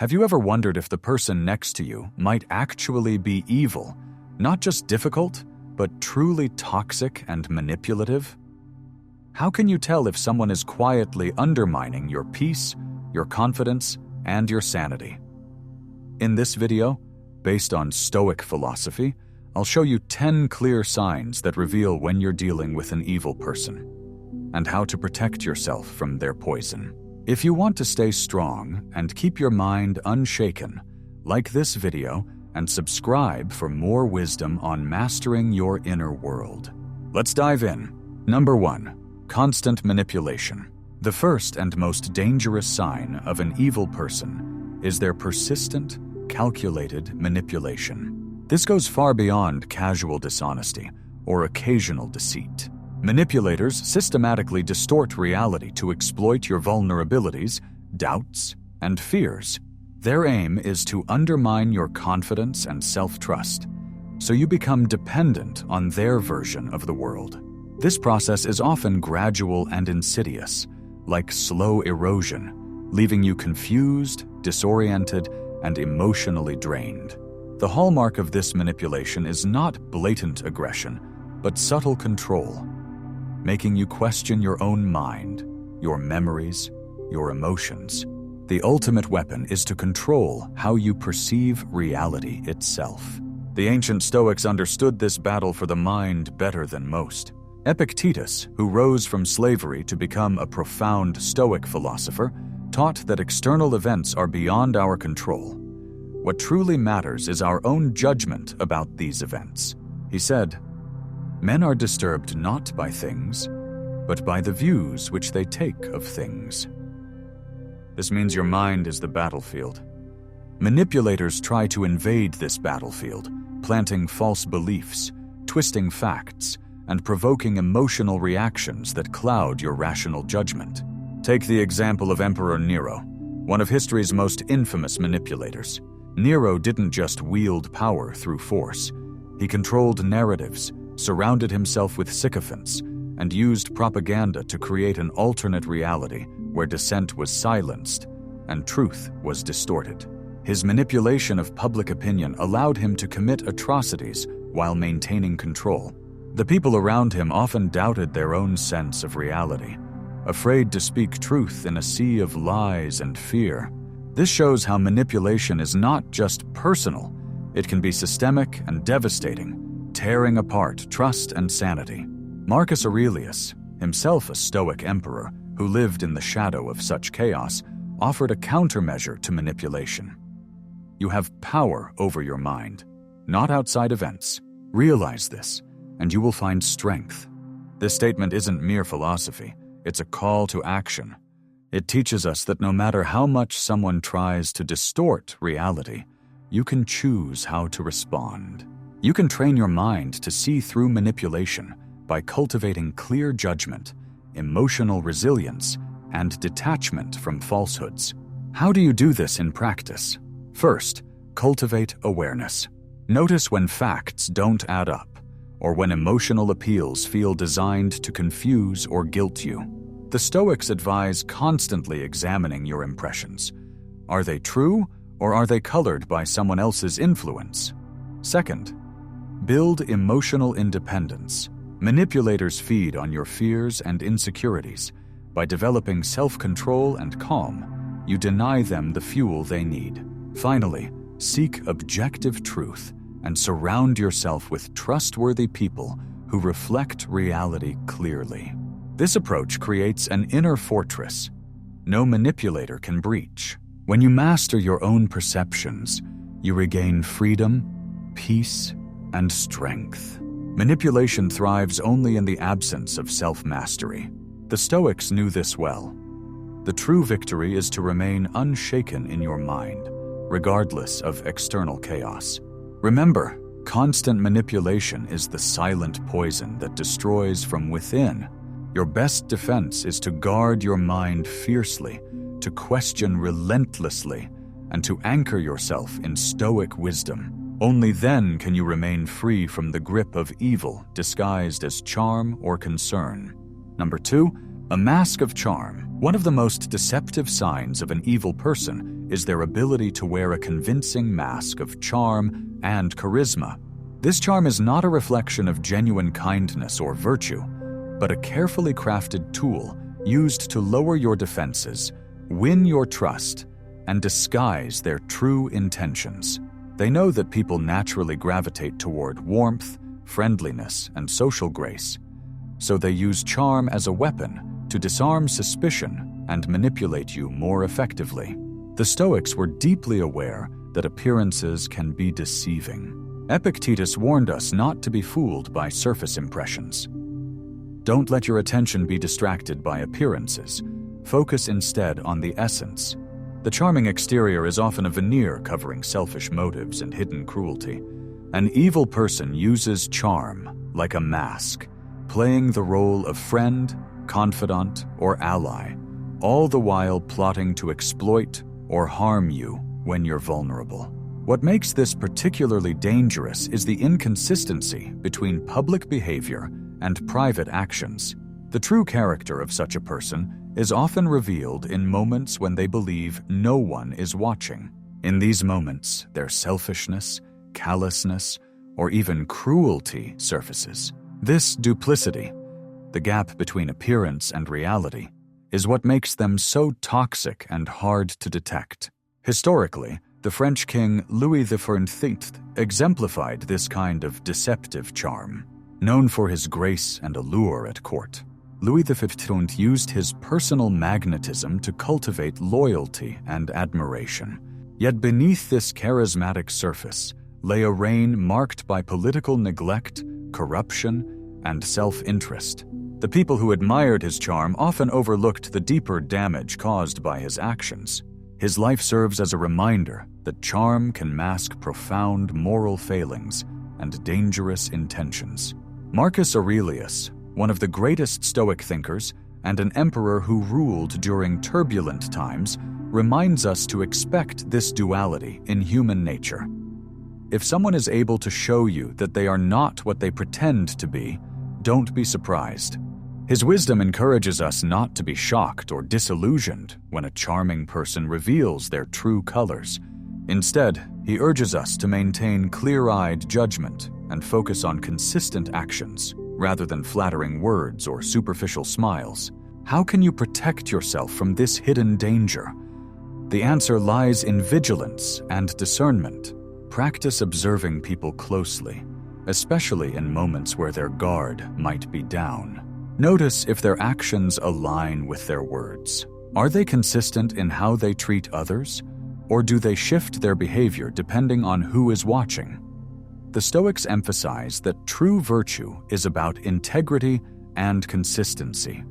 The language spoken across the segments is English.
Have you ever wondered if the person next to you might actually be evil, not just difficult, but truly toxic and manipulative? How can you tell if someone is quietly undermining your peace, your confidence, and your sanity? In this video, based on Stoic philosophy, I'll show you 10 clear signs that reveal when you're dealing with an evil person, and how to protect yourself from their poison. If you want to stay strong and keep your mind unshaken, like this video and subscribe for more wisdom on mastering your inner world. Let's dive in. Number 1. Constant manipulation. The first and most dangerous sign of an evil person is their persistent, calculated manipulation. This goes far beyond casual dishonesty or occasional deceit. Manipulators systematically distort reality to exploit your vulnerabilities, doubts, and fears. Their aim is to undermine your confidence and self-trust, so you become dependent on their version of the world. This process is often gradual and insidious, like slow erosion, leaving you confused, disoriented, and emotionally drained. The hallmark of this manipulation is not blatant aggression, but subtle control, making you question your own mind, your memories, your emotions. The ultimate weapon is to control how you perceive reality itself. The ancient Stoics understood this battle for the mind better than most. Epictetus, who rose from slavery to become a profound Stoic philosopher, taught that external events are beyond our control. What truly matters is our own judgment about these events. He said, "Men are disturbed not by things, but by the views which they take of things." This means your mind is the battlefield. Manipulators try to invade this battlefield, planting false beliefs, twisting facts, and provoking emotional reactions that cloud your rational judgment. Take the example of Emperor Nero, one of history's most infamous manipulators. Nero didn't just wield power through force. He controlled narratives, surrounded himself with sycophants, and used propaganda to create an alternate reality where dissent was silenced and truth was distorted. His manipulation of public opinion allowed him to commit atrocities while maintaining control. The people around him often doubted their own sense of reality, afraid to speak truth in a sea of lies and fear. This shows how manipulation is not just personal, it can be systemic and devastating, tearing apart trust and sanity. Marcus Aurelius, himself a Stoic emperor who lived in the shadow of such chaos, offered a countermeasure to manipulation. You have power over your mind, not outside events. Realize this, and you will find strength. This statement isn't mere philosophy, it's a call to action. It teaches us that no matter how much someone tries to distort reality, you can choose how to respond. You can train your mind to see through manipulation by cultivating clear judgment, emotional resilience, and detachment from falsehoods. How do you do this in practice? First, cultivate awareness. Notice when facts don't add up, or when emotional appeals feel designed to confuse or guilt you. The Stoics advise constantly examining your impressions. Are they true, or are they colored by someone else's influence? Second, build emotional independence. Manipulators feed on your fears and insecurities. By developing self-control and calm, you deny them the fuel they need. Finally, seek objective truth and surround yourself with trustworthy people who reflect reality clearly. This approach creates an inner fortress no manipulator can breach. When you master your own perceptions, you regain freedom, peace, and strength. Manipulation thrives only in the absence of self-mastery. The Stoics knew this well. The true victory is to remain unshaken in your mind, regardless of external chaos. Remember, constant manipulation is the silent poison that destroys from within. Your best defense is to guard your mind fiercely, to question relentlessly, and to anchor yourself in Stoic wisdom. Only then can you remain free from the grip of evil disguised as charm or concern. Number 2, a mask of charm. One of the most deceptive signs of an evil person is their ability to wear a convincing mask of charm and charisma. This charm is not a reflection of genuine kindness or virtue, but a carefully crafted tool used to lower your defenses, win your trust, and disguise their true intentions. They know that people naturally gravitate toward warmth, friendliness, and social grace, so they use charm as a weapon to disarm suspicion and manipulate you more effectively. The Stoics were deeply aware that appearances can be deceiving. Epictetus warned us not to be fooled by surface impressions. Don't let your attention be distracted by appearances. Focus instead on the essence. The charming exterior is often a veneer covering selfish motives and hidden cruelty. An evil person uses charm like a mask, playing the role of friend, confidant, or ally, all the while plotting to exploit or harm you when you're vulnerable. What makes this particularly dangerous is the inconsistency between public behavior and private actions. The true character of such a person is often revealed in moments when they believe no one is watching. In these moments, their selfishness, callousness, or even cruelty surfaces. This duplicity, the gap between appearance and reality, is what makes them so toxic and hard to detect. Historically, the French king Louis XIV exemplified this kind of deceptive charm. Known for his grace and allure at court, Louis XV used his personal magnetism to cultivate loyalty and admiration. Yet beneath this charismatic surface lay a reign marked by political neglect, corruption, and self-interest. The people who admired his charm often overlooked the deeper damage caused by his actions. His life serves as a reminder that charm can mask profound moral failings and dangerous intentions. Marcus Aurelius, one of the greatest Stoic thinkers and an emperor who ruled during turbulent times, reminds us to expect this duality in human nature. If someone is able to show you that they are not what they pretend to be, don't be surprised. His wisdom encourages us not to be shocked or disillusioned when a charming person reveals their true colors. Instead, he urges us to maintain clear-eyed judgment and focus on consistent actions rather than flattering words or superficial smiles. How can you protect yourself from this hidden danger? The answer lies in vigilance and discernment. Practice observing people closely, especially in moments where their guard might be down. Notice if their actions align with their words. Are they consistent in how they treat others, or do they shift their behavior depending on who is watching? The Stoics emphasize that true virtue is about integrity and consistency,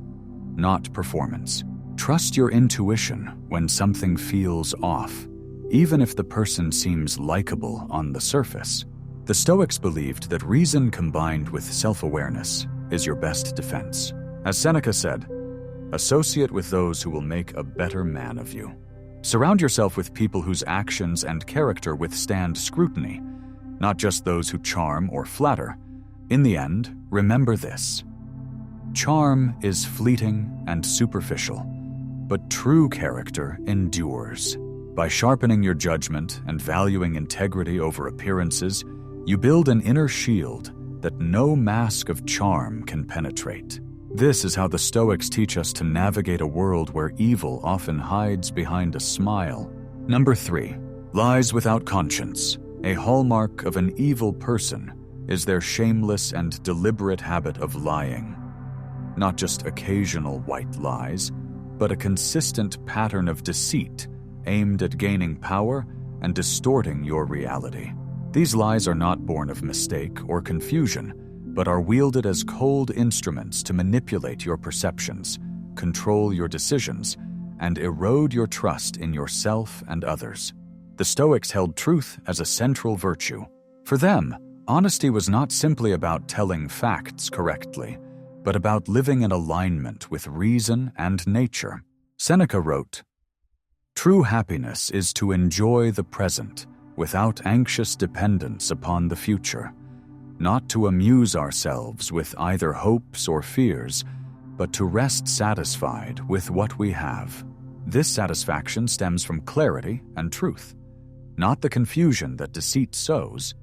not performance. Trust your intuition when something feels off, even if the person seems likable on the surface. The Stoics believed that reason combined with self-awareness is your best defense. As Seneca said, associate with those who will make a better man of you. Surround yourself with people whose actions and character withstand scrutiny, not just those who charm or flatter. In the end, remember this: charm is fleeting and superficial, but true character endures. By sharpening your judgment and valuing integrity over appearances, you build an inner shield that no mask of charm can penetrate. This is how the Stoics teach us to navigate a world where evil often hides behind a smile. Number 3, lies without conscience. A hallmark of an evil person is their shameless and deliberate habit of lying. Not just occasional white lies, but a consistent pattern of deceit aimed at gaining power and distorting your reality. These lies are not born of mistake or confusion, but are wielded as cold instruments to manipulate your perceptions, control your decisions, and erode your trust in yourself and others. The Stoics held truth as a central virtue. For them, honesty was not simply about telling facts correctly, but about living in alignment with reason and nature. Seneca wrote, "True happiness is to enjoy the present without anxious dependence upon the future, not to amuse ourselves with either hopes or fears, but to rest satisfied with what we have. This satisfaction stems from clarity and truth, not the confusion that deceit sows.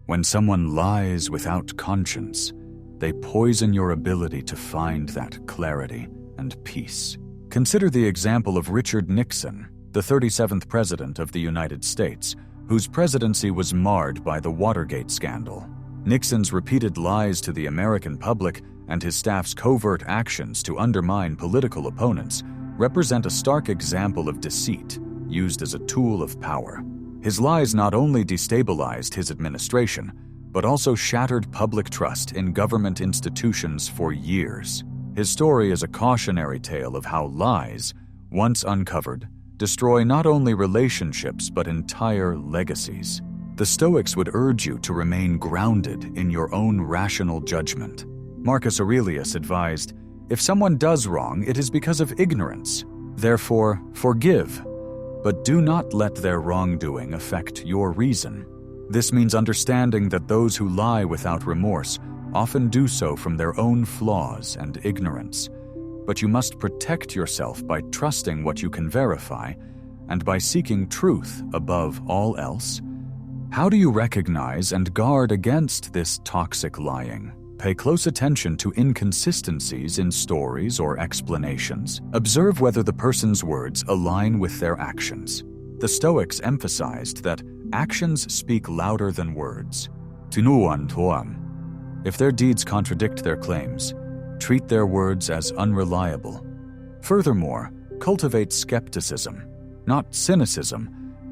When someone lies without conscience, they poison your ability to find that clarity and peace. Consider the example of Richard Nixon, the 37th President of the United States, whose presidency was marred by the Watergate scandal. Nixon's repeated lies to the American public and his staff's covert actions to undermine political opponents represent a stark example of deceit used as a tool of power. His lies not only destabilized his administration, but also shattered public trust in government institutions for years. His story is a cautionary tale of how lies, once uncovered, destroy not only relationships but entire legacies. The Stoics would urge you to remain grounded in your own rational judgment. Marcus Aurelius advised, "If someone does wrong, it is because of ignorance. Therefore, forgive, but do not let their wrongdoing affect your reason." This means understanding that those who lie without remorse often do so from their own flaws and ignorance. But you must protect yourself by trusting what you can verify and by seeking truth above all else. How do you recognize and guard against this toxic lying? Pay close attention to inconsistencies in stories or explanations. Observe whether the person's words align with their actions. The Stoics emphasized that actions speak louder than words. Tinuan toam. If their deeds contradict their claims, treat their words as unreliable. Furthermore, cultivate skepticism, not cynicism,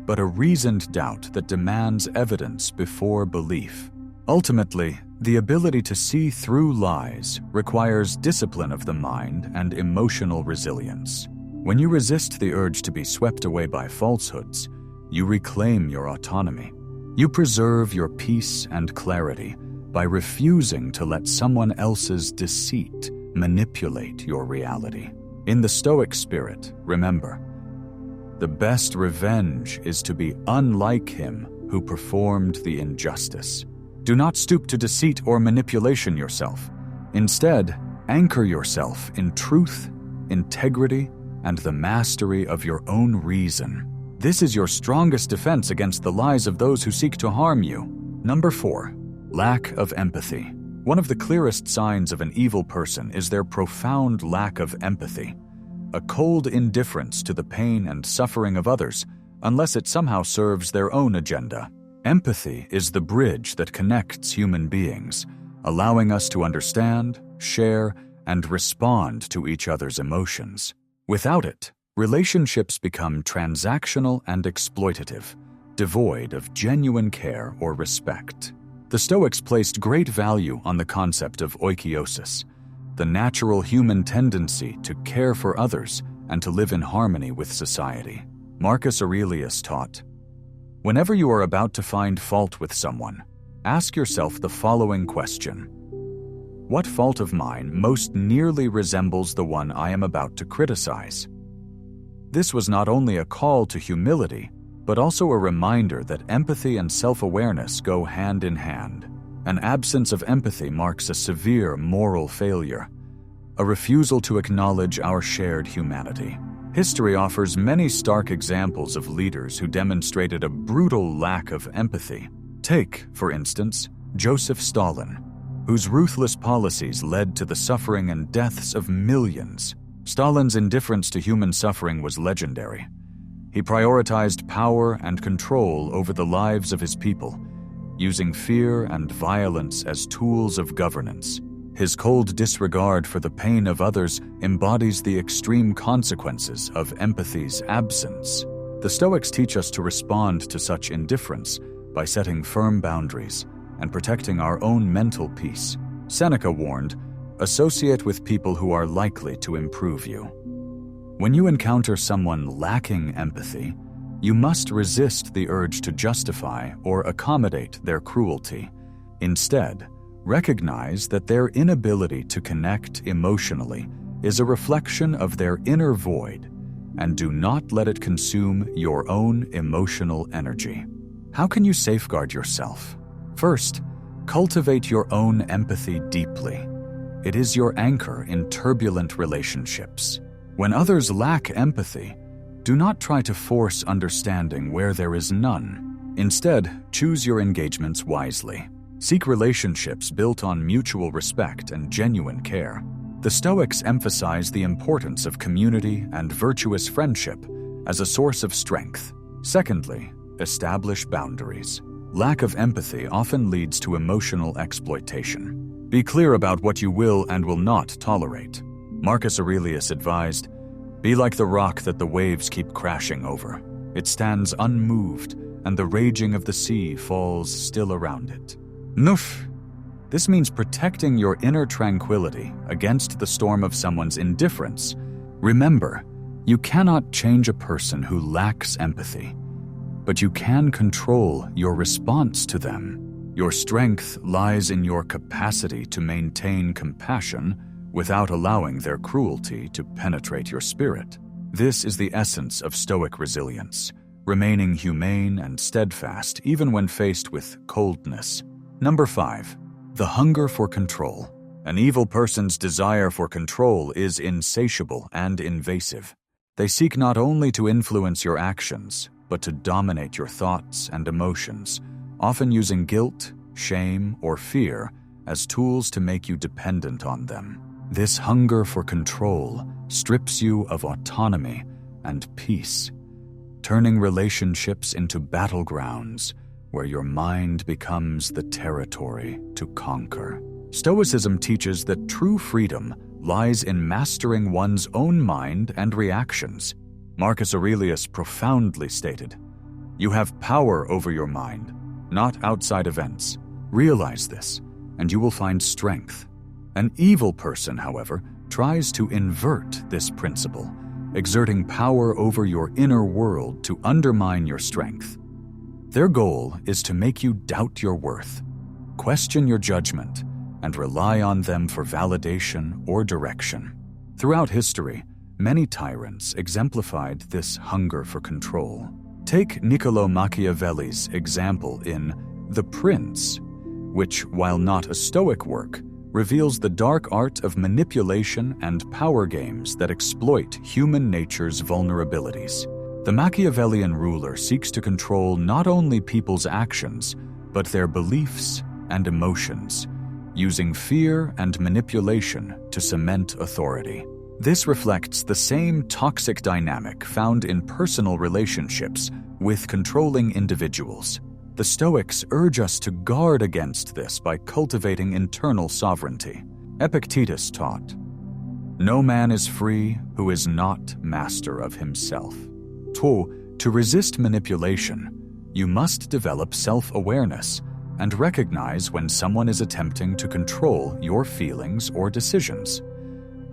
but a reasoned doubt that demands evidence before belief. Ultimately, the ability to see through lies requires discipline of the mind and emotional resilience. When you resist the urge to be swept away by falsehoods, you reclaim your autonomy. You preserve your peace and clarity by refusing to let someone else's deceit manipulate your reality. In the Stoic spirit, remember, the best revenge is to be unlike him who performed the injustice. Do not stoop to deceit or manipulation yourself. Instead, anchor yourself in truth, integrity, and the mastery of your own reason. This is your strongest defense against the lies of those who seek to harm you. Number 4. Lack of empathy. One of the clearest signs of an evil person is their profound lack of empathy, a cold indifference to the pain and suffering of others, unless it somehow serves their own agenda. Empathy is the bridge that connects human beings, allowing us to understand, share, and respond to each other's emotions. Without it, relationships become transactional and exploitative, devoid of genuine care or respect. The Stoics placed great value on the concept of oikeiosis, the natural human tendency to care for others and to live in harmony with society. Marcus Aurelius taught, "Whenever you are about to find fault with someone, ask yourself the following question: what fault of mine most nearly resembles the one I am about to criticize?" This was not only a call to humility, but also a reminder that empathy and self-awareness go hand in hand. An absence of empathy marks a severe moral failure, a refusal to acknowledge our shared humanity. History offers many stark examples of leaders who demonstrated a brutal lack of empathy. Take, for instance, Joseph Stalin, whose ruthless policies led to the suffering and deaths of millions. Stalin's indifference to human suffering was legendary. He prioritized power and control over the lives of his people, using fear and violence as tools of governance. His cold disregard for the pain of others embodies the extreme consequences of empathy's absence. The Stoics teach us to respond to such indifference by setting firm boundaries and protecting our own mental peace. Seneca warned, "Associate with people who are likely to improve you." When you encounter someone lacking empathy, you must resist the urge to justify or accommodate their cruelty. Instead, recognize that their inability to connect emotionally is a reflection of their inner void, and do not let it consume your own emotional energy. How can you safeguard yourself? First, cultivate your own empathy deeply. It is your anchor in turbulent relationships. When others lack empathy, Do not try to force understanding where there is none. Instead, choose your engagements wisely. Seek relationships built on mutual respect and genuine care. The Stoics emphasize the importance of community and virtuous friendship as a source of strength. Secondly, establish boundaries. Lack of empathy often leads to emotional exploitation. Be clear about what you will and will not tolerate. Marcus Aurelius advised, "Be like the rock that the waves keep crashing over. It stands unmoved, and the raging of the sea falls still around it." Nuf. This means protecting your inner tranquility against the storm of someone's indifference. Remember, you cannot change a person who lacks empathy, but you can control your response to them. Your strength lies in your capacity to maintain compassion without allowing their cruelty to penetrate your spirit. This is the essence of Stoic resilience, remaining humane and steadfast even when faced with coldness. Number 5. The hunger for control. An evil person's desire for control is insatiable and invasive. They seek not only to influence your actions, but to dominate your thoughts and emotions, often using guilt, shame, or fear as tools to make you dependent on them. This hunger for control strips you of autonomy and peace, turning relationships into battlegrounds where your mind becomes the territory to conquer. Stoicism teaches that true freedom lies in mastering one's own mind and reactions. Marcus Aurelius profoundly stated, "You have power over your mind, not outside events. Realize this, and you will find strength." An evil person, however, tries to invert this principle, exerting power over your inner world to undermine your strength. Their goal is to make you doubt your worth, question your judgment, and rely on them for validation or direction. Throughout history, many tyrants exemplified this hunger for control. Take Niccolò Machiavelli's example in The Prince, which, while not a Stoic work, reveals the dark art of manipulation and power games that exploit human nature's vulnerabilities. The Machiavellian ruler seeks to control not only people's actions, but their beliefs and emotions, using fear and manipulation to cement authority. This reflects the same toxic dynamic found in personal relationships with controlling individuals. The Stoics urge us to guard against this by cultivating internal sovereignty. Epictetus taught, "No man is free who is not master of himself." To resist manipulation, you must develop self-awareness and recognize when someone is attempting to control your feelings or decisions.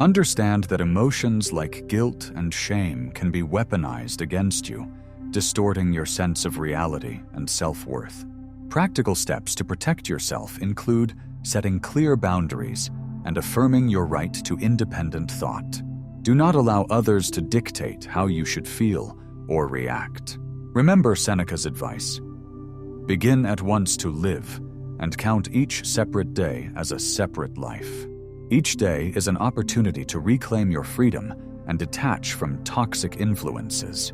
Understand that emotions like guilt and shame can be weaponized against you, distorting your sense of reality and self-worth. Practical steps to protect yourself include setting clear boundaries and affirming your right to independent thought. Do not allow others to dictate how you should feel or react. Remember Seneca's advice. Begin at once to live, and count each separate day as a separate life. Each day is an opportunity to reclaim your freedom and detach from toxic influences.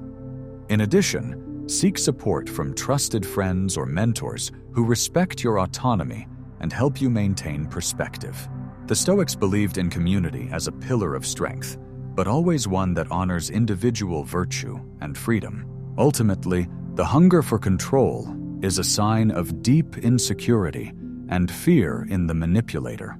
In addition, seek support from trusted friends or mentors who respect your autonomy and help you maintain perspective. The Stoics believed in community as a pillar of strength, but always one that honors individual virtue and freedom. Ultimately, the hunger for control is a sign of deep insecurity and fear in the manipulator.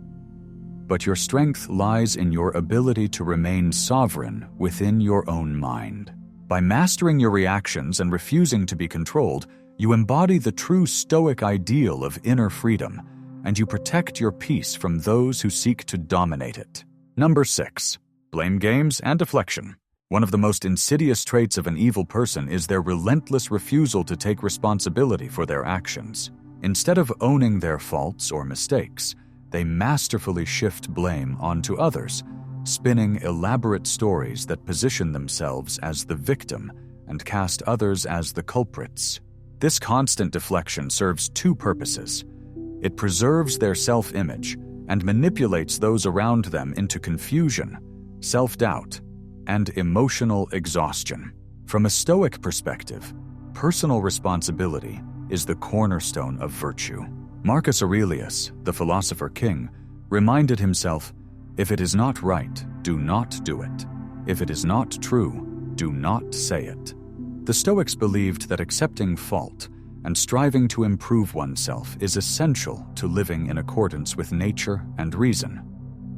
But your strength lies in your ability to remain sovereign within your own mind. By mastering your reactions and refusing to be controlled, you embody the true Stoic ideal of inner freedom, and you protect your peace from those who seek to dominate it. Number 6. Blame games and deflection. One of the most insidious traits of an evil person is their relentless refusal to take responsibility for their actions. Instead of owning their faults or mistakes, they masterfully shift blame onto others, spinning elaborate stories that position themselves as the victim and cast others as the culprits. This constant deflection serves two purposes. It preserves their self-image and manipulates those around them into confusion, self-doubt, and emotional exhaustion. From a Stoic perspective, personal responsibility is the cornerstone of virtue. Marcus Aurelius, the philosopher king, reminded himself, "If it is not right, do not do it. If it is not true, do not say it." The Stoics believed that accepting fault and striving to improve oneself is essential to living in accordance with nature and reason.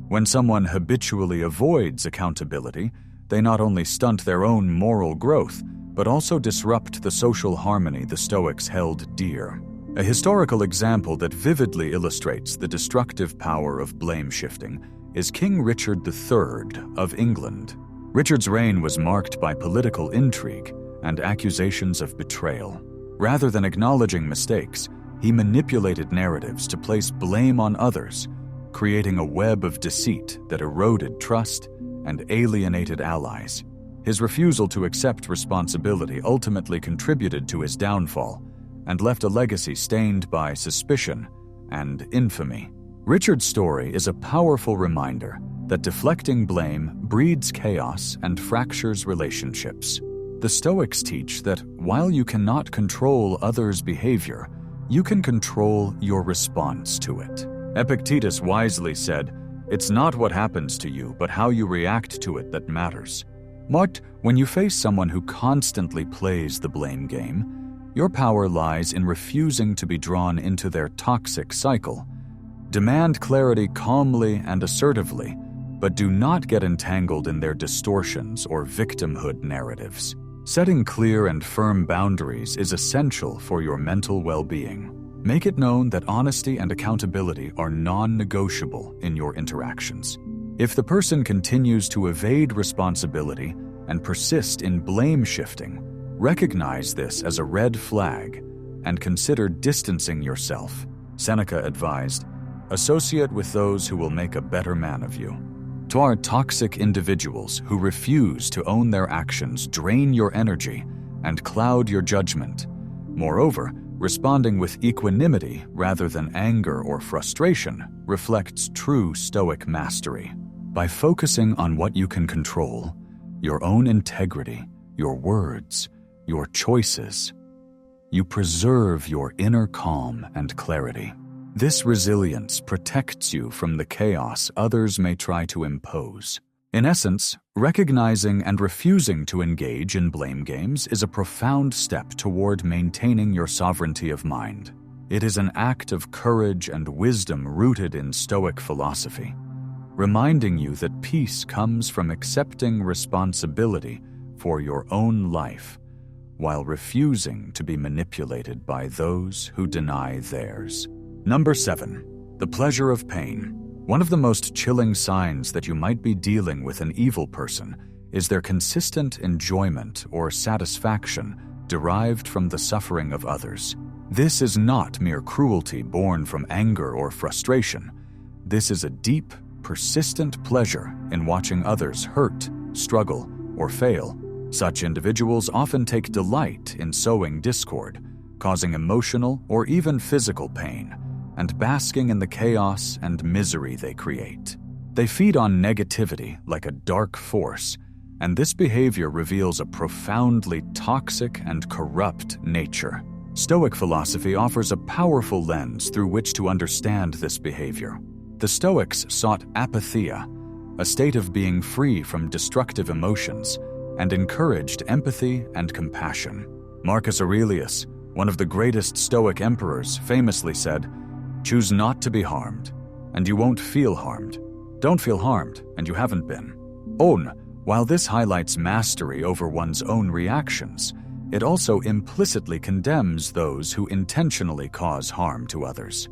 When someone habitually avoids accountability, they not only stunt their own moral growth, but also disrupt the social harmony the Stoics held dear. A historical example that vividly illustrates the destructive power of blame-shifting is King Richard III of England. Richard's reign was marked by political intrigue and accusations of betrayal. Rather than acknowledging mistakes, he manipulated narratives to place blame on others, creating a web of deceit that eroded trust and alienated allies. His refusal to accept responsibility ultimately contributed to his downfall and left a legacy stained by suspicion and infamy. Richard's story is a powerful reminder that deflecting blame breeds chaos and fractures relationships. The Stoics teach that while you cannot control others' behavior, you can control your response to it. Epictetus wisely said, "It's not what happens to you, but how you react to it that matters." But when you face someone who constantly plays the blame game, your power lies in refusing to be drawn into their toxic cycle. Demand clarity calmly and assertively, but do not get entangled in their distortions or victimhood narratives. Setting clear and firm boundaries is essential for your mental well-being. Make it known that honesty and accountability are non-negotiable in your interactions. If the person continues to evade responsibility and persist in blame-shifting, recognize this as a red flag and consider distancing yourself. Seneca advised, "Associate with those who will make a better man of you." To our toxic individuals who refuse to own their actions drain your energy and cloud your judgment. Moreover, responding with equanimity rather than anger or frustration reflects true Stoic mastery. By focusing on what you can control, your own integrity, your words, your choices, you preserve your inner calm and clarity. This resilience protects you from the chaos others may try to impose. In essence, recognizing and refusing to engage in blame games is a profound step toward maintaining your sovereignty of mind. It is an act of courage and wisdom rooted in Stoic philosophy, reminding you that peace comes from accepting responsibility for your own life, while refusing to be manipulated by those who deny theirs. Number 7. The pleasure of pain. One of the most chilling signs that you might be dealing with an evil person is their consistent enjoyment or satisfaction derived from the suffering of others. This is not mere cruelty born from anger or frustration. This is a deep, persistent pleasure in watching others hurt, struggle, or fail. Such individuals often take delight in sowing discord, causing emotional or even physical pain, and basking in the chaos and misery they create. They feed on negativity like a dark force, and this behavior reveals a profoundly toxic and corrupt nature. Stoic philosophy offers a powerful lens through which to understand this behavior. The Stoics sought apatheia, a state of being free from destructive emotions, and encouraged empathy and compassion. Marcus Aurelius, one of the greatest Stoic emperors, famously said, "Choose not to be harmed, and you won't feel harmed. Don't feel harmed, and you haven't been." While this highlights mastery over one's own reactions, it also implicitly condemns those who intentionally cause harm to others.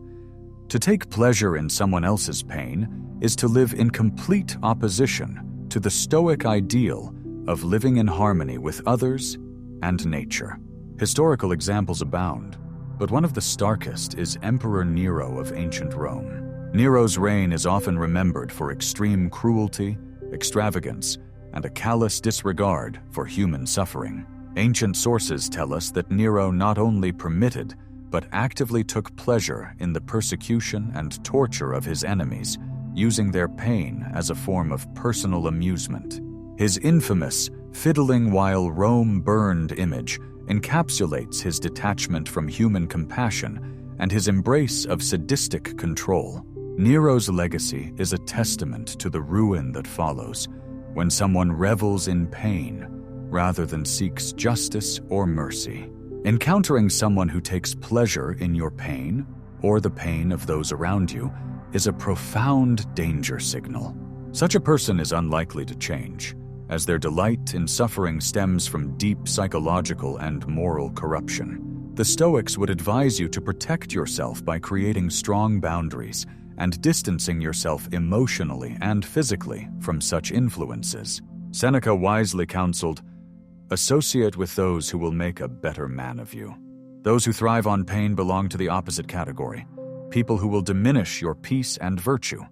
To take pleasure in someone else's pain is to live in complete opposition to the Stoic ideal of living in harmony with others and nature. Historical examples abound, but one of the starkest is Emperor Nero of ancient Rome. Nero's reign is often remembered for extreme cruelty, extravagance, and a callous disregard for human suffering. Ancient sources tell us that Nero not only permitted, but actively took pleasure in the persecution and torture of his enemies, using their pain as a form of personal amusement. His infamous fiddling while Rome burned image encapsulates his detachment from human compassion and his embrace of sadistic control. Nero's legacy is a testament to the ruin that follows when someone revels in pain rather than seeks justice or mercy. Encountering someone who takes pleasure in your pain or the pain of those around you is a profound danger signal. Such a person is unlikely to change, as their delight in suffering stems from deep psychological and moral corruption. The Stoics would advise you to protect yourself by creating strong boundaries and distancing yourself emotionally and physically from such influences. Seneca wisely counseled, "Associate with those who will make a better man of you." Those who thrive on pain belong to the opposite category, people who will diminish your peace and virtue.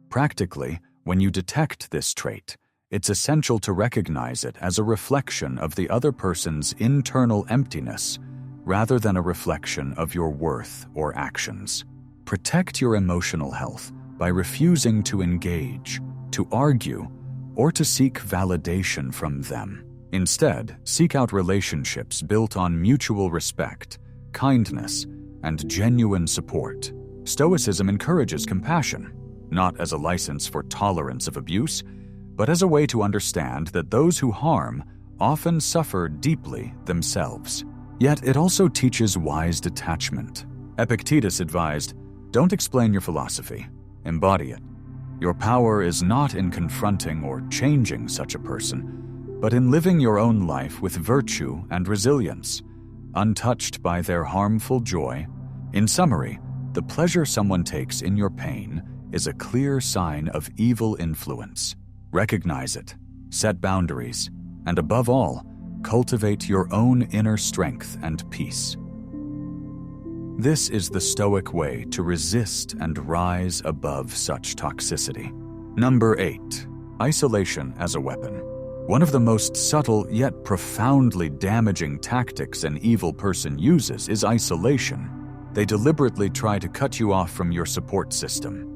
Practically, when you detect this trait, it's essential to recognize it as a reflection of the other person's internal emptiness rather than a reflection of your worth or actions. Protect your emotional health by refusing to engage, to argue, or to seek validation from them. Instead, seek out relationships built on mutual respect, kindness, and genuine support. Stoicism encourages compassion, not as a license for tolerance of abuse, but as a way to understand that those who harm often suffer deeply themselves. Yet it also teaches wise detachment. Epictetus advised, "Don't explain your philosophy, embody it." Your power is not in confronting or changing such a person, but in living your own life with virtue and resilience, untouched by their harmful joy. In summary, the pleasure someone takes in your pain is a clear sign of evil influence. Recognize it, set boundaries, and above all, cultivate your own inner strength and peace. This is the Stoic way to resist and rise above such toxicity. Number 8. Isolation as a weapon. One of the most subtle yet profoundly damaging tactics an evil person uses is isolation. They deliberately try to cut you off from your support system,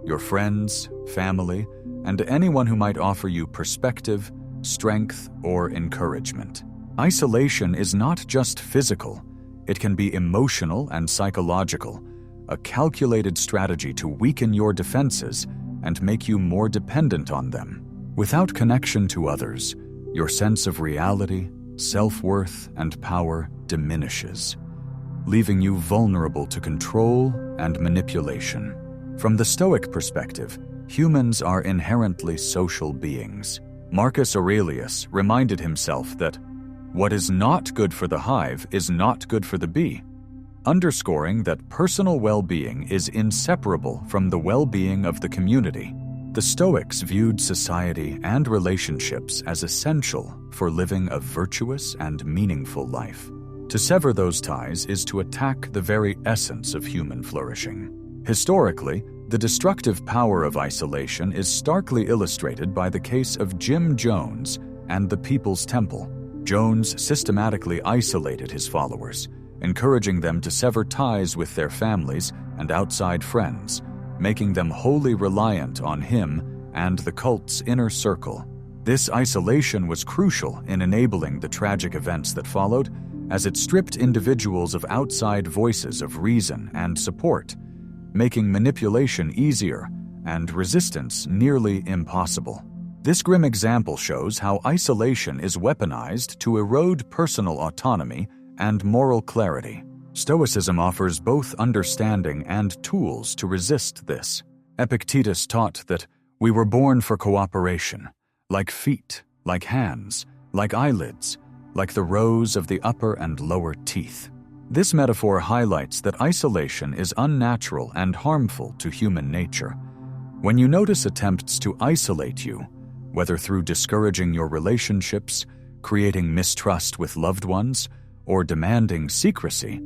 your friends, family, and anyone who might offer you perspective, strength, or encouragement. Isolation is not just physical, it can be emotional and psychological, a calculated strategy to weaken your defenses and make you more dependent on them. Without connection to others, your sense of reality, self-worth, and power diminishes, leaving you vulnerable to control and manipulation. From the Stoic perspective, humans are inherently social beings. Marcus Aurelius reminded himself that what is not good for the hive is not good for the bee, underscoring that personal well-being is inseparable from the well-being of the community. The Stoics viewed society and relationships as essential for living a virtuous and meaningful life. To sever those ties is to attack the very essence of human flourishing. Historically, the destructive power of isolation is starkly illustrated by the case of Jim Jones and the People's Temple. Jones systematically isolated his followers, encouraging them to sever ties with their families and outside friends, making them wholly reliant on him and the cult's inner circle. This isolation was crucial in enabling the tragic events that followed, as it stripped individuals of outside voices of reason and support, making manipulation easier and resistance nearly impossible. This grim example shows how isolation is weaponized to erode personal autonomy and moral clarity. Stoicism offers both understanding and tools to resist this. Epictetus taught that we were born for cooperation, like feet, like hands, like eyelids, like the rows of the upper and lower teeth. This metaphor highlights that isolation is unnatural and harmful to human nature. When you notice attempts to isolate you, whether through discouraging your relationships, creating mistrust with loved ones, or demanding secrecy,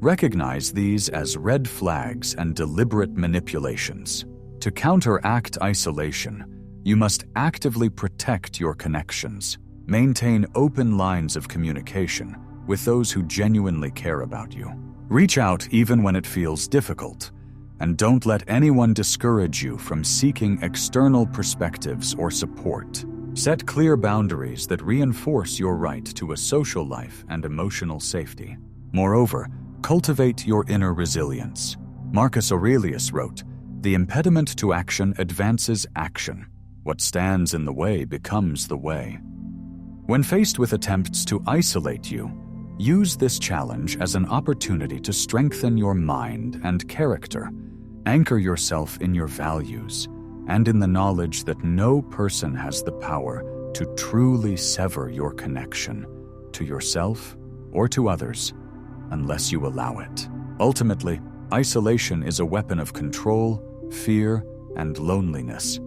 recognize these as red flags and deliberate manipulations. To counteract isolation, you must actively protect your connections. Maintain open lines of communication with those who genuinely care about you. Reach out even when it feels difficult, and don't let anyone discourage you from seeking external perspectives or support. Set clear boundaries that reinforce your right to a social life and emotional safety. Moreover, cultivate your inner resilience. Marcus Aurelius wrote, "The impediment to action advances action. What stands in the way becomes the way." When faced with attempts to isolate you, use this challenge as an opportunity to strengthen your mind and character. Anchor yourself in your values and in the knowledge that no person has the power to truly sever your connection to yourself or to others unless you allow it. Ultimately, isolation is a weapon of control, fear, and loneliness.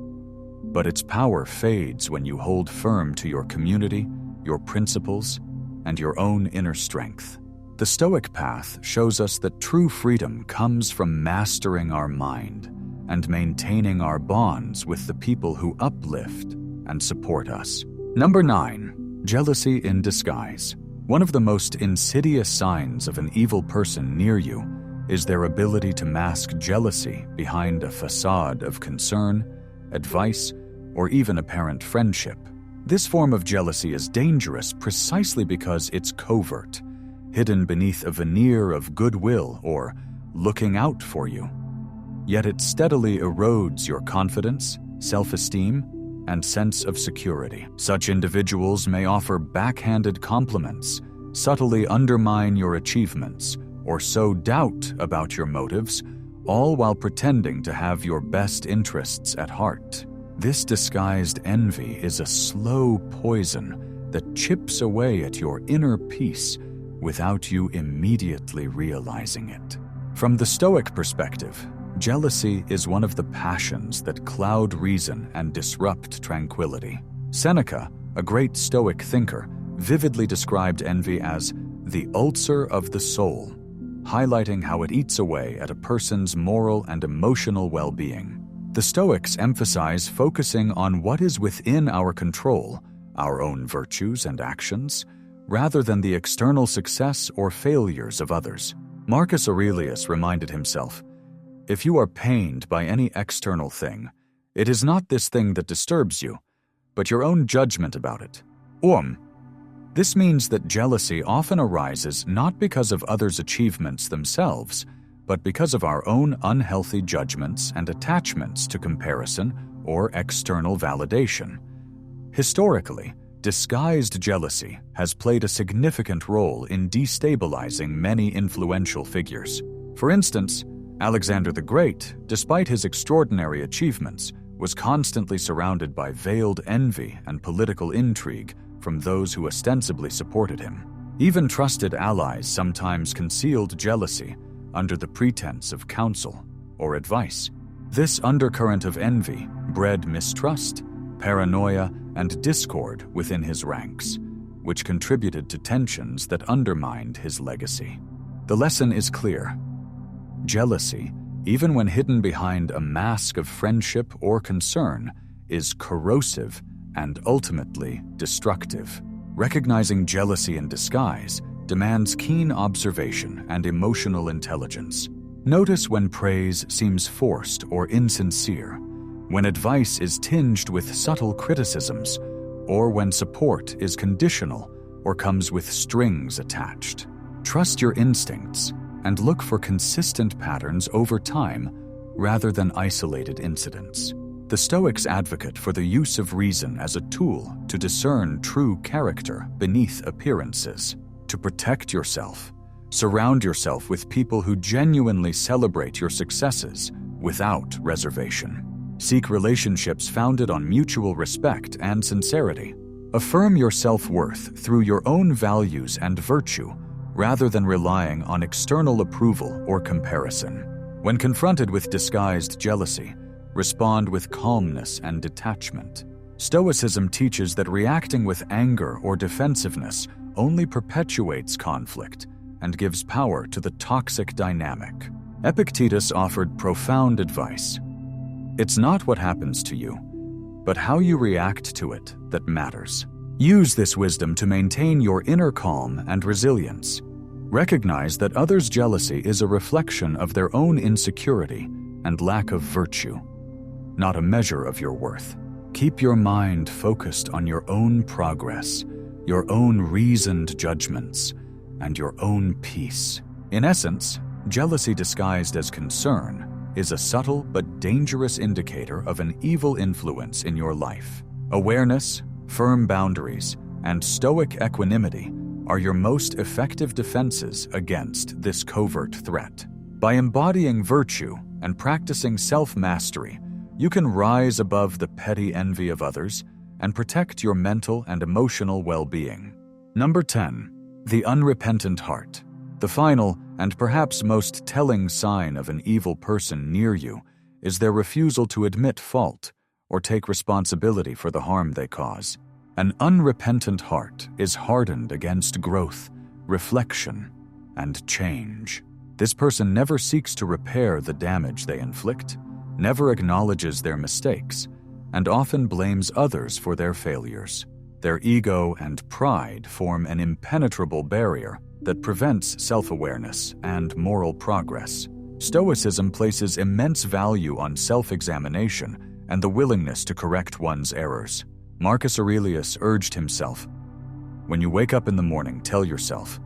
But its power fades when you hold firm to your community, your principles, and your own inner strength. The Stoic path shows us that true freedom comes from mastering our mind and maintaining our bonds with the people who uplift and support us. Number 9. Jealousy in disguise. One of the most insidious signs of an evil person near you is their ability to mask jealousy behind a facade of concern, advice, or even apparent friendship. This form of jealousy is dangerous precisely because it's covert, hidden beneath a veneer of goodwill or looking out for you. Yet it steadily erodes your confidence, self-esteem, and sense of security. Such individuals may offer backhanded compliments, subtly undermine your achievements, or sow doubt about your motives, all while pretending to have your best interests at heart. This disguised envy is a slow poison that chips away at your inner peace without you immediately realizing it. From the Stoic perspective, jealousy is one of the passions that cloud reason and disrupt tranquility. Seneca, a great Stoic thinker, vividly described envy as the ulcer of the soul, highlighting how it eats away at a person's moral and emotional well-being. The Stoics emphasize focusing on what is within our control, our own virtues and actions, rather than the external success or failures of others. Marcus Aurelius reminded himself, "If you are pained by any external thing, it is not this thing that disturbs you, but your own judgment about it." This means that jealousy often arises not because of others' achievements themselves, but because of our own unhealthy judgments and attachments to comparison or external validation. Historically, disguised jealousy has played a significant role in destabilizing many influential figures. For instance, Alexander the Great, despite his extraordinary achievements, was constantly surrounded by veiled envy and political intrigue from those who ostensibly supported him. Even trusted allies sometimes concealed jealousy under the pretense of counsel or advice. This undercurrent of envy bred mistrust, paranoia, and discord within his ranks, which contributed to tensions that undermined his legacy. The lesson is clear. Jealousy, even when hidden behind a mask of friendship or concern, is corrosive and ultimately destructive. Recognizing jealousy in disguise demands keen observation and emotional intelligence. Notice when praise seems forced or insincere, when advice is tinged with subtle criticisms, or when support is conditional or comes with strings attached. Trust your instincts and look for consistent patterns over time rather than isolated incidents. The Stoics advocate for the use of reason as a tool to discern true character beneath appearances. To protect yourself, surround yourself with people who genuinely celebrate your successes without reservation. Seek relationships founded on mutual respect and sincerity. Affirm your self-worth through your own values and virtue, rather than relying on external approval or comparison. When confronted with disguised jealousy, respond with calmness and detachment. Stoicism teaches that reacting with anger or defensiveness only perpetuates conflict and gives power to the toxic dynamic. Epictetus offered profound advice. It's not what happens to you, but how you react to it that matters. Use this wisdom to maintain your inner calm and resilience. Recognize that others' jealousy is a reflection of their own insecurity and lack of virtue, not a measure of your worth. Keep your mind focused on your own progress, your own reasoned judgments, and your own peace. In essence, jealousy disguised as concern is a subtle but dangerous indicator of an evil influence in your life. Awareness, firm boundaries, and stoic equanimity are your most effective defenses against this covert threat. By embodying virtue and practicing self-mastery, you can rise above the petty envy of others and protect your mental and emotional well-being. Number 10. The unrepentant heart. The final and perhaps most telling sign of an evil person near you is their refusal to admit fault or take responsibility for the harm they cause. An unrepentant heart is hardened against growth, reflection, and change. This person never seeks to repair the damage they inflict, never acknowledges their mistakes, and often blames others for their failures. Their ego and pride form an impenetrable barrier that prevents self-awareness and moral progress. Stoicism places immense value on self-examination and the willingness to correct one's errors. Marcus Aurelius urged himself, "When you wake up in the morning, tell yourself,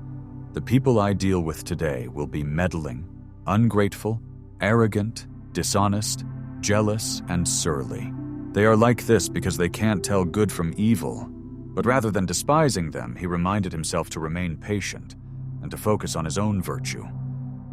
the people I deal with today will be meddling, ungrateful, arrogant, dishonest, jealous, and surly. They are like this because they can't tell good from evil." But rather than despising them, he reminded himself to remain patient and to focus on his own virtue.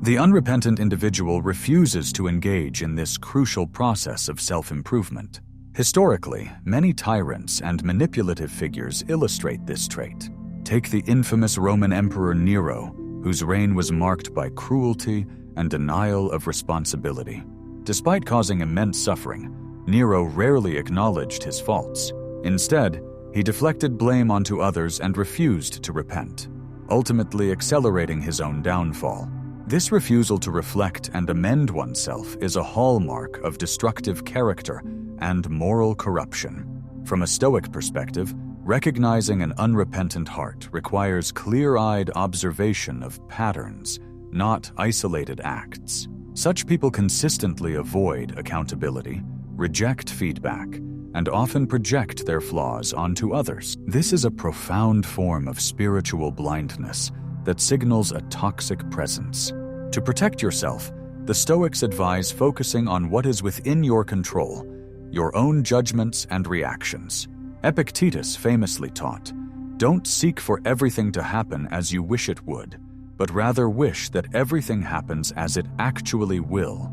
The unrepentant individual refuses to engage in this crucial process of self-improvement. Historically, many tyrants and manipulative figures illustrate this trait. Take the infamous Roman Emperor Nero, whose reign was marked by cruelty and denial of responsibility. Despite causing immense suffering, Nero rarely acknowledged his faults. Instead, he deflected blame onto others and refused to repent, ultimately accelerating his own downfall. This refusal to reflect and amend oneself is a hallmark of destructive character and moral corruption. From a Stoic perspective, recognizing an unrepentant heart requires clear-eyed observation of patterns, not isolated acts. Such people consistently avoid accountability, reject feedback, and often project their flaws onto others. This is a profound form of spiritual blindness that signals a toxic presence. To protect yourself, the Stoics advise focusing on what is within your control, your own judgments and reactions. Epictetus famously taught, "Don't seek for everything to happen as you wish it would, but rather wish that everything happens as it actually will.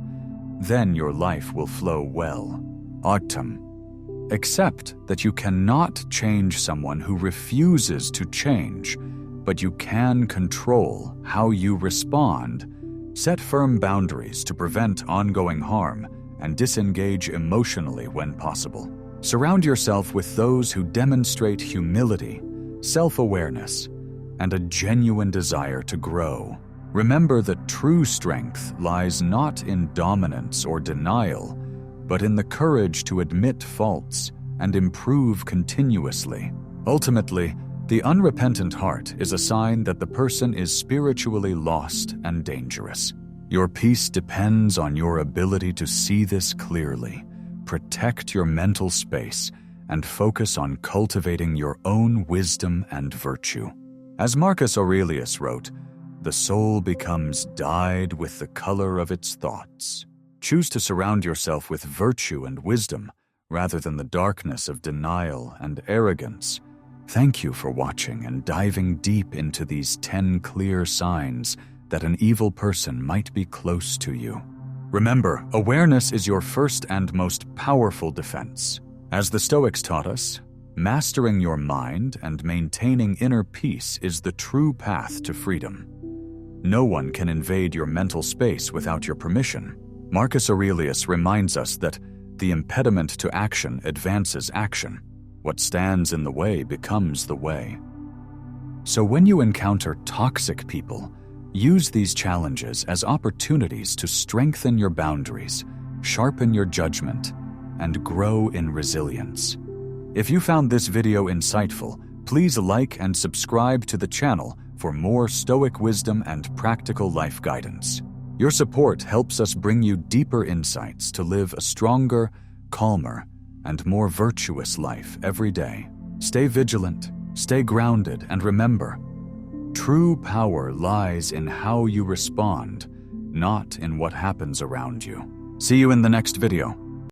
Then your life will flow well." Autumn. Accept that you cannot change someone who refuses to change, but you can control how you respond. Set firm boundaries to prevent ongoing harm and disengage emotionally when possible. Surround yourself with those who demonstrate humility, self-awareness, and a genuine desire to grow. Remember that true strength lies not in dominance or denial, but in the courage to admit faults and improve continuously. Ultimately, the unrepentant heart is a sign that the person is spiritually lost and dangerous. Your peace depends on your ability to see this clearly, protect your mental space, and focus on cultivating your own wisdom and virtue. As Marcus Aurelius wrote, "The soul becomes dyed with the color of its thoughts." Choose to surround yourself with virtue and wisdom rather than the darkness of denial and arrogance. Thank you for watching and diving deep into these 10 clear signs that an evil person might be close to you. Remember, awareness is your first and most powerful defense. As the Stoics taught us, mastering your mind and maintaining inner peace is the true path to freedom. No one can invade your mental space without your permission. Marcus Aurelius reminds us that the impediment to action advances action. What stands in the way becomes the way. So when you encounter toxic people, use these challenges as opportunities to strengthen your boundaries, sharpen your judgment, and grow in resilience. If you found this video insightful, please like and subscribe to the channel for more Stoic wisdom and practical life guidance. Your support helps us bring you deeper insights to live a stronger, calmer, and more virtuous life every day. Stay vigilant, stay grounded, and remember, true power lies in how you respond, not in what happens around you. See you in the next video.